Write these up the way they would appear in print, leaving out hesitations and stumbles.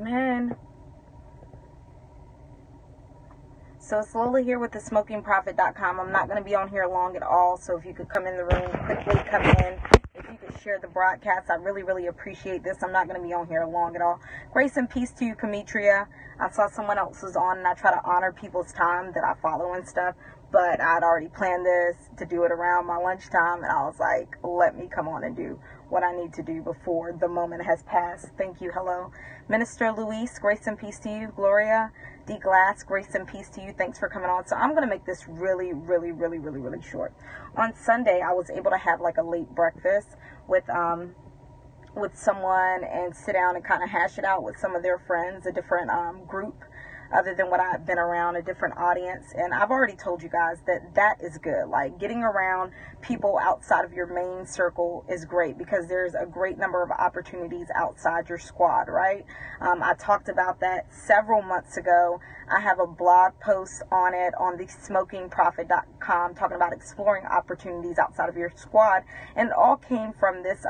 Amen. So slowly here with the smokingprophet.com. I'm not going to be on here long at all. So if you could come in the room, quickly come in. If you could share the broadcast, I really, really appreciate this. I'm not going to be on here long at all. Grace and peace to you, Kamitria. I saw someone else was on, and I try to honor people's time that I follow and stuff. But I'd already planned this to do it around my lunchtime, and I was like, let me come on and do what I need to do before the moment has passed. Thank you. Hello. Minister Luis, grace and peace to you. Gloria D. Glass, grace and peace to you. Thanks for coming on. So I'm going to make this really, really, really, really, really short. On Sunday, I was able to have like a late breakfast with someone and sit down and kind of hash it out with some of their friends, a different group other than what I've been around, a different audience. And I've already told you guys that that is good. Like, getting around people outside of your main circle is great, because there's a great number of opportunities outside your squad, right? I talked about that several months ago. I have a blog post on it on the smokingprophet.com talking about exploring opportunities outside of your squad. And it all came from this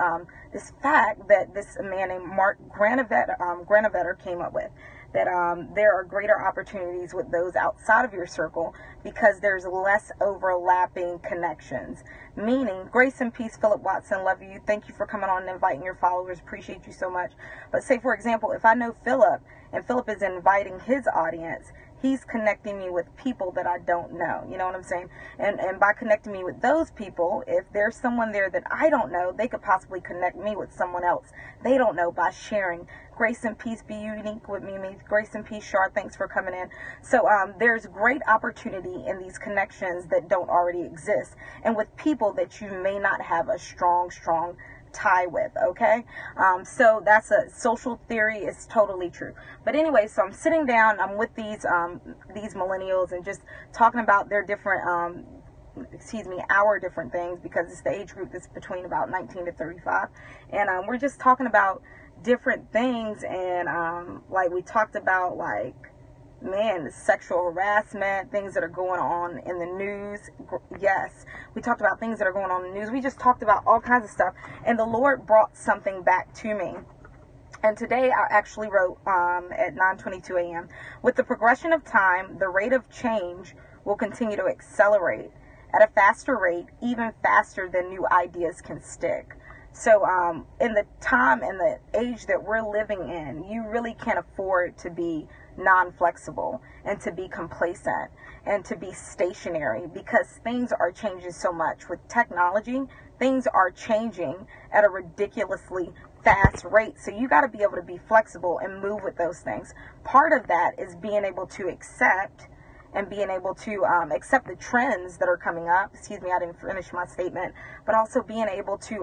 this fact that this man named Mark Granovetter came up with, that there are greater opportunities with those outside of your circle because there's less overlapping connections. Meaning, grace and peace, Philip Watson, love you. Thank you for coming on and inviting your followers. Appreciate you so much. But say, for example, if I know Philip and Philip is inviting his audience, he's connecting me with people that I don't know. You know what I'm saying? And by connecting me with those people, if there's someone there that I don't know, they could possibly connect me with someone else they don't know by sharing. Grace and peace, be unique with me. Grace and peace, Shar. Thanks for coming in. So there's great opportunity in these connections that don't already exist, and with people that you may not have a strong tie with. Okay, so that's a social theory. Is totally true. But anyway, so I'm sitting down, I'm with these millennials and just talking about their different our different things, because it's the age group that's between about 19 to 35, and we're just talking about different things. And like, we talked about, like, man, sexual harassment, things that are going on in the news. Yes, we talked about things that are going on in the news. We just talked about all kinds of stuff, and the Lord brought something back to me. And today I actually wrote at 9:22 a.m. With the progression of time, the rate of change will continue to accelerate at a faster rate, even faster than new ideas can stick. So in the time and the age that we're living in, you really can't afford to be non-flexible and to be complacent and to be stationary, because things are changing so much. With technology, things are changing at a ridiculously fast rate. So you got to be able to be flexible and move with those things. Part of that is being able to accept and being able to accept the trends that are coming up. Excuse me, I didn't finish my statement. But also being able to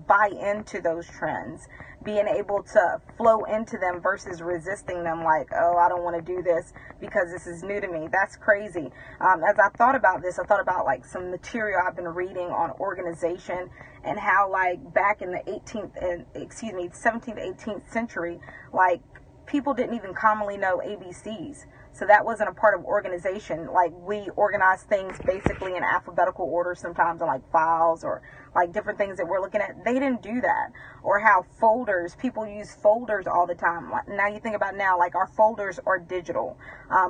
buy into those trends, being able to flow into them versus resisting them, like, oh, I don't want to do this because this is new to me. That's crazy. As I thought about this, I thought about, like, some material I've been reading on organization, and how, like, back in the 17th, 18th century, like, people didn't even commonly know ABCs. So that wasn't a part of organization. Like, we organize things basically in alphabetical order, sometimes on, like, files or like different things that we're looking at. They didn't do that. Or how folders, people use folders all the time. Now you think about now, like, our folders are digital.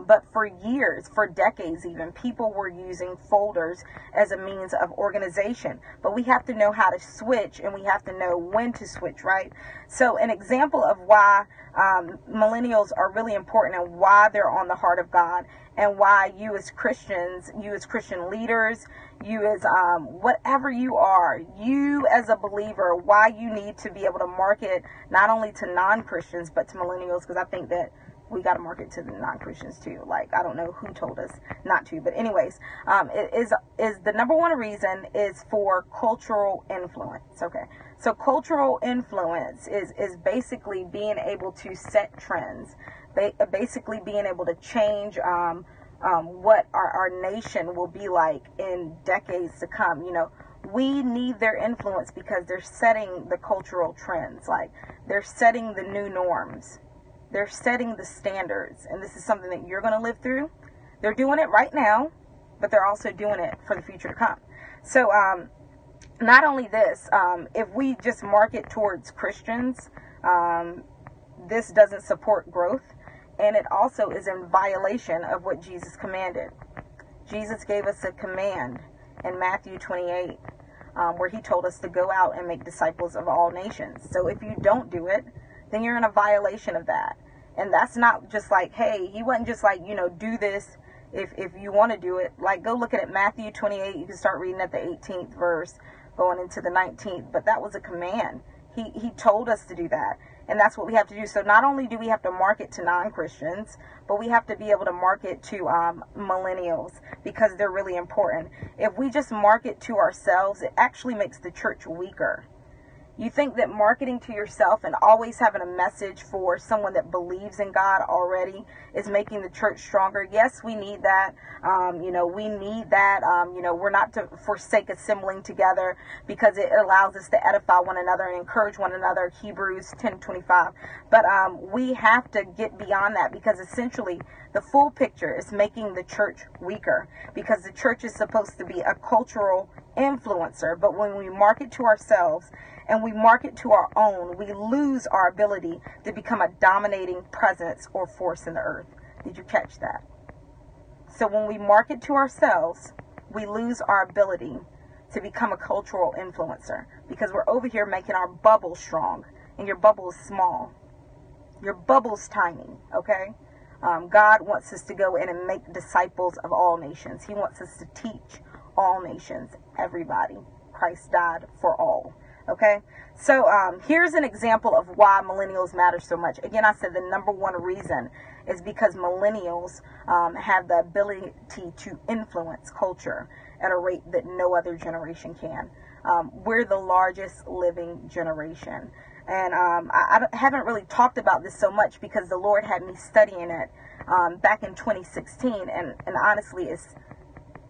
But for years, for decades even, people were using folders as a means of organization. But we have to know how to switch, and we have to know when to switch, right? So an example of why millennials are really important, and why they're on the heart of God, and why you as Christians, you as Christian leaders, you as whatever you are, you as a believer, why you need to be able to market not only to non-Christians but to millennials, because I think that we got to market to the non-Christians too. Like, I don't know who told us not to, but anyways, it is the number one reason is for cultural influence. Okay, so cultural influence is basically being able to set trends, basically being able to change what our nation will be like in decades to come. You know, we need their influence because they're setting the cultural trends. Like, they're setting the new norms. They're setting the standards. And this is something that you're going to live through. They're doing it right now, but they're also doing it for the future to come. So not only this, if we just market towards Christians, this doesn't support growth, and it also is in violation of what Jesus commanded. Jesus gave us a command in Matthew 28, where he told us to go out and make disciples of all nations. So if you don't do it, then you're in a violation of that. And that's not just like, hey, he wasn't just like, do this if you want to do it. Like, go look at it, Matthew 28. You can start reading at the 18th verse, going into the 19th. But that was a command. He told us to do that. And that's what we have to do. So not only do we have to market to non-Christians, but we have to be able to market to millennials, because they're really important. If we just market to ourselves, it actually makes the church weaker. You think that marketing to yourself and always having a message for someone that believes in God already is making the church stronger? Yes, we need that. We need that. We're not to forsake assembling together, because it allows us to edify one another and encourage one another. Hebrews 10:25. But we have to get beyond that, because essentially the full picture is making the church weaker, because the church is supposed to be a cultural influencer. But when we market to ourselves and we market to our own, we lose our ability to become a dominating presence or force in the earth. Did you catch that? So when we market to ourselves, we lose our ability to become a cultural influencer, because we're over here making our bubble strong, and your bubble is small. Your bubble's tiny, okay? God wants us to go in and make disciples of all nations. He wants us to teach all nations, everybody. Christ died for all. Okay, so here's an example of why millennials matter so much. Again, I said the number one reason is because millennials have the ability to influence culture at a rate that no other generation can. We're the largest living generation. And I haven't really talked about this so much, because the Lord had me studying it back in 2016. And honestly, it's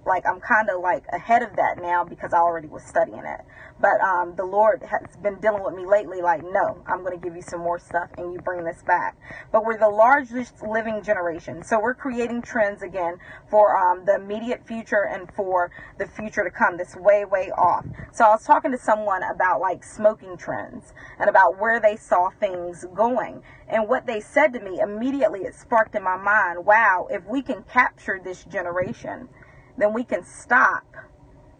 like I'm kind of like ahead of that now, because I already was studying it. But the Lord has been dealing with me lately, like, no, I'm going to give you some more stuff and you bring this back. But we're the largest living generation. So we're creating trends again for the immediate future and for the future to come. That's way, way off. So I was talking to someone about like smoking trends and about where they saw things going. And what they said to me, immediately it sparked in my mind, wow, if we can capture this generation, then we can stop,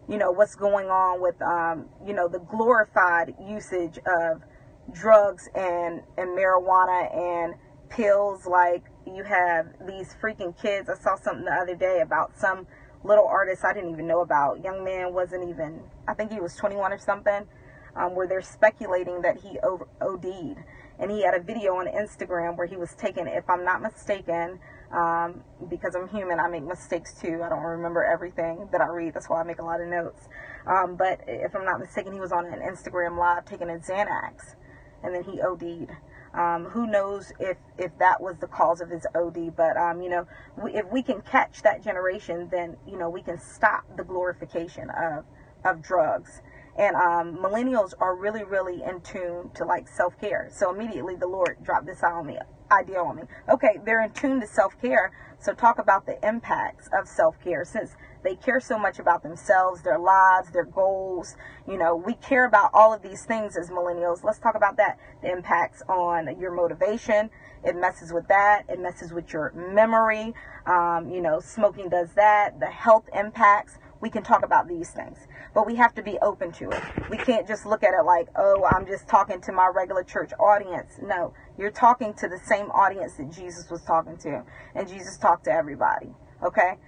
what's going on with, the glorified usage of drugs and marijuana and pills. Like, you have these freaking kids. I saw something the other day about some little artist I didn't even know about. Young man wasn't even, I think he was 21 or something, where they're speculating that he OD'd. And he had a video on Instagram where he was taken, if I'm not mistaken, because I'm human, I make mistakes too. I don't remember everything that I read. That's why I make a lot of notes. But if I'm not mistaken, he was on an Instagram live taking a Xanax, and then he OD'd. Who knows if that was the cause of his OD, but, if we can catch that generation, then, we can stop the glorification of drugs. And millennials are really, really in tune to like self-care. So immediately the Lord dropped this idea on me. Okay, they're in tune to self-care. So talk about the impacts of self-care. Since they care so much about themselves, their lives, their goals, we care about all of these things as millennials. Let's talk about that. The impacts on your motivation. It messes with that. It messes with your memory. Smoking does that. The health impacts. We can talk about these things, but we have to be open to it. We can't just look at it like, oh, I'm just talking to my regular church audience. No, you're talking to the same audience that Jesus was talking to, and Jesus talked to everybody, okay?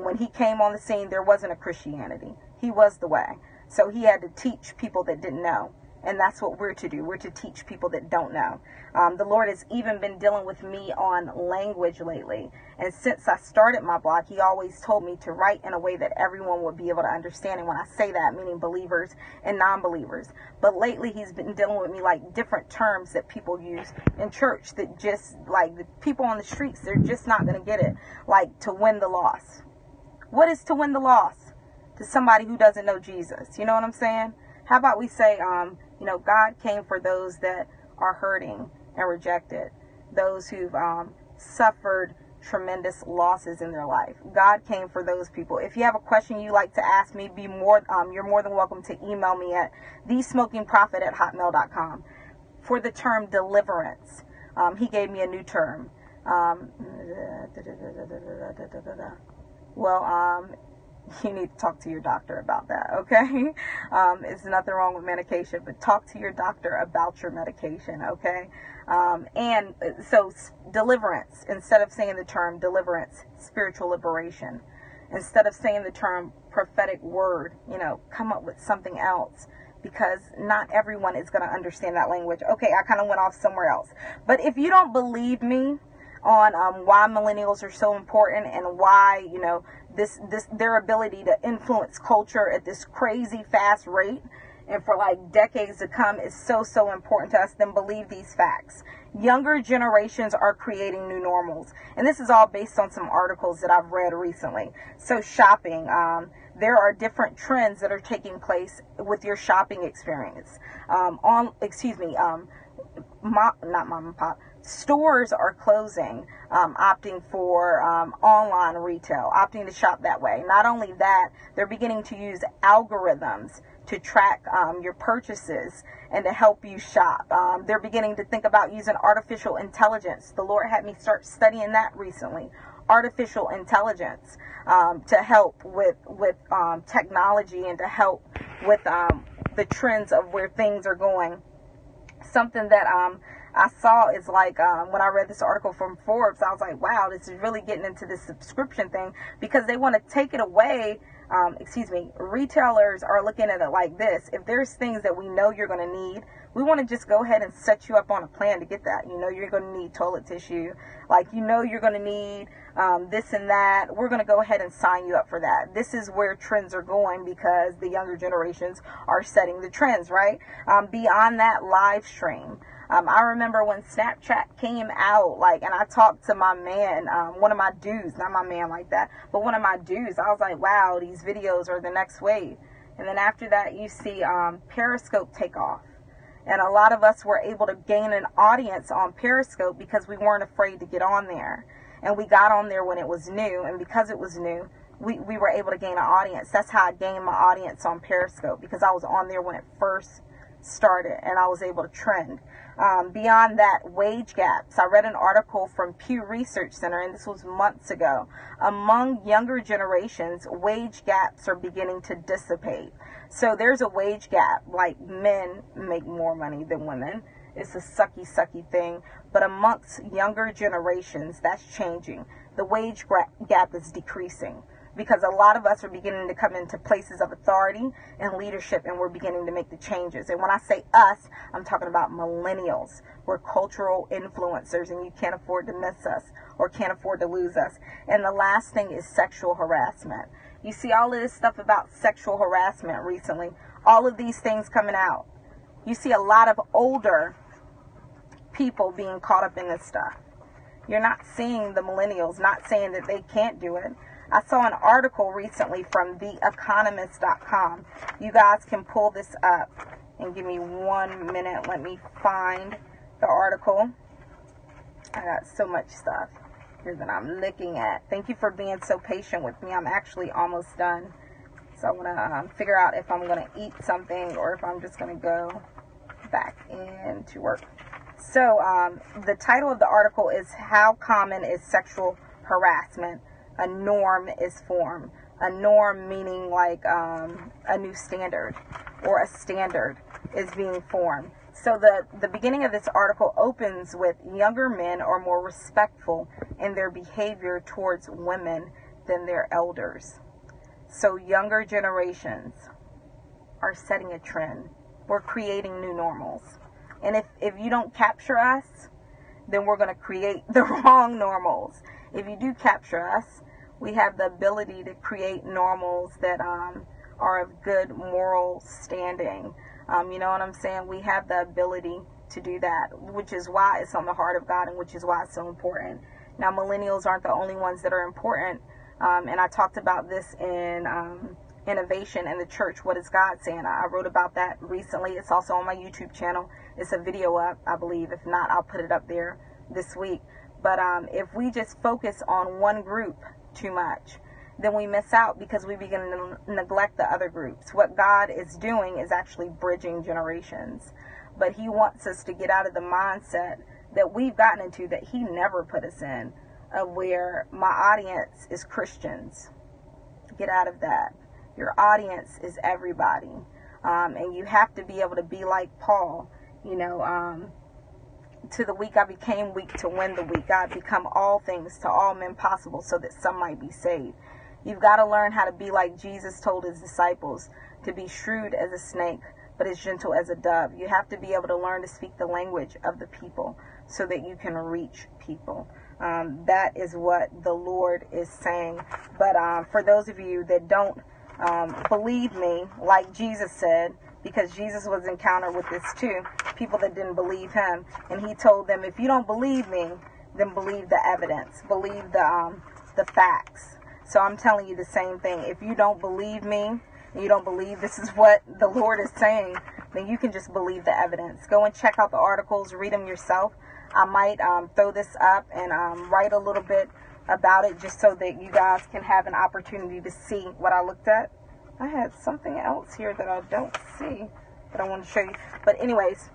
When he came on the scene, there wasn't a Christianity. He was the way. So he had to teach people that didn't know, and that's what we're to do. We're to teach people that don't know. The Lord has even been dealing with me on language lately. And since I started my blog, he always told me to write in a way that everyone would be able to understand. And when I say that, meaning believers and non-believers. But lately, he's been dealing with me like different terms that people use in church that just, like, the people on the streets, they're just not going to get it. Like, to win the lost. What is to win the lost? To somebody who doesn't know Jesus. You know what I'm saying? How about we say, God came for those that are hurting and rejected, those who've suffered tremendous losses in their life. God came for those people. If you have a question you'd like to ask me, you're more than welcome to email me at thesmokingprophet@hotmail.com. For the term deliverance, He gave me a new term. You need to talk to your doctor about that, okay? It's nothing wrong with medication, but talk to your doctor about your medication, okay? And so deliverance, instead of saying the term deliverance, spiritual liberation. Instead of saying the term prophetic word, come up with something else, because not everyone is going to understand that language. Okay, I kind of went off somewhere else. But if you don't believe me on why millennials are so important and why, their ability to influence culture at this crazy fast rate and for like decades to come is so important to us, then believe these facts. Younger generations are creating new normals. And this is all based on some articles that I've read recently. So shopping, there are different trends that are taking place with your shopping experience. Not mom and pop. Stores are closing, opting for online retail, opting to shop that way. Not only that, they're beginning to use algorithms to track your purchases and to help you shop. They're beginning to think about using artificial intelligence. The Lord had me start studying that recently. Artificial intelligence to help with technology and to help with the trends of where things are going. Something that I saw is like when I read this article from Forbes, I was like, wow, this is really getting into this subscription thing, because they want to take it away. Retailers are looking at it like this. If there's things that we know you're going to need, we want to just go ahead and set you up on a plan to get that. You're going to need toilet tissue. You're going to need this and that. We're going to go ahead and sign you up for that. This is where trends are going, because the younger generations are setting the trends, right? Beyond that, live stream. I remember when Snapchat came out, and I talked to my man, one of my dudes, not my man like that, but one of my dudes. I was like, wow, these videos are the next wave. And then after that, you see Periscope take off. And a lot of us were able to gain an audience on Periscope because we weren't afraid to get on there. And we got on there when it was new. And because it was new, we were able to gain an audience. That's how I gained my audience on Periscope, because I was on there when it first started and I was able to trend. Beyond that, wage gaps. I read an article from Pew Research Center, and this was months ago. Among younger generations, wage gaps are beginning to dissipate. So there's a wage gap, like men make more money than women. It's a sucky thing. But amongst younger generations, that's changing. The wage gap is decreasing, because a lot of us are beginning to come into places of authority and leadership, and we're beginning to make the changes. And when I say us, I'm talking about millennials. We're cultural influencers, and you can't afford to miss us or can't afford to lose us. And the last thing is sexual harassment. You see all of this stuff about sexual harassment recently, all of these things coming out. You see a lot of older people being caught up in this stuff. You're not seeing the millennials, not saying that they can't do it. I saw an article recently from theeconomist.com. You guys can pull this up and give me 1 minute. Let me find the article. I got so much stuff here that I'm looking at. Thank you for being so patient with me. I'm actually almost done. So I want to figure out if I'm going to eat something or if I'm just going to go back into work. So the title of the article is How Common is Sexual Harassment? A norm is formed. A norm meaning like a new standard, or a standard is being formed. So the beginning of this article opens with younger men are more respectful in their behavior towards women than their elders. So younger generations are setting a trend. We're creating new normals. And if you don't capture us, then we're going to create the wrong normals. If you do capture us, we have the ability to create normals that are of good moral standing. You know what I'm saying? We have the ability to do that, which is why it's on the heart of God and which is why it's so important. Now, millennials aren't the only ones that are important. And I talked about this in innovation in the church. What is God saying? I wrote about that recently. It's also on my YouTube channel. It's a video up, I believe. If not, I'll put it up there this week. But if we just focus on one group too much, then we miss out because we begin to neglect the other groups. What God is doing is actually bridging generations. But he wants us to get out of the mindset that we've gotten into that he never put us in, of where my audience is Christians. Get out of that. Your audience is everybody. And you have to be able to be like Paul, you know, to the weak I became weak to win the weak. I become all things to all men possible so that some might be saved. You've got to learn how to be like Jesus told his disciples, to be shrewd as a snake, but as gentle as a dove. You have to be able to learn to speak the language of the people so that you can reach people. That is what the Lord is saying. But for those of you that don't believe me, like Jesus said, because Jesus was encountered with this too, people that didn't believe him, and he told them, if you don't believe me, then believe the evidence, believe the facts. So I'm telling you the same thing. If you don't believe me, you don't believe this is what the Lord is saying, then you can just believe the evidence. Go and check out the articles, read them yourself. I might throw this up and write a little bit about it just so that you guys can have an opportunity to see what I looked at. I had something else here that I don't see that I want to show you. But anyways,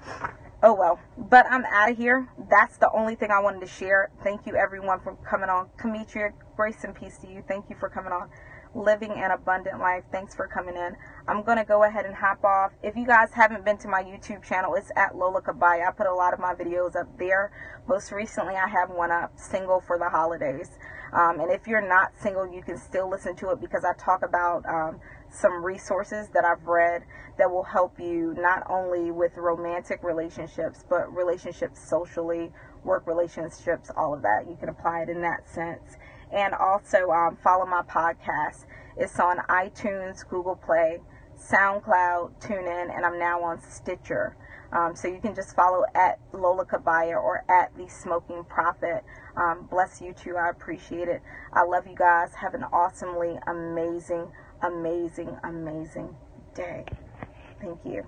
oh well. But I'm out of here. That's the only thing I wanted to share. Thank you everyone for coming on. Kametria, grace and peace to you. Thank you for coming on. Living an abundant life. Thanks for coming in. I'm going to go ahead and hop off. If you guys haven't been to my YouTube channel, it's at Lola Kabaya. I put a lot of my videos up there. Most recently, I have one up, Single for the Holidays. And if you're not single, you can still listen to it because I talk about some resources that I've read that will help you not only with romantic relationships, but relationships socially, work relationships, all of that. You can apply it in that sense. And also follow my podcast. It's on iTunes, Google Play, SoundCloud, TuneIn, and I'm now on Stitcher. So you can just follow at Lola Kabaya or at The Smoking Prophet. Bless you too. I appreciate it. I love you guys. Have an awesomely amazing, amazing, amazing day. Thank you.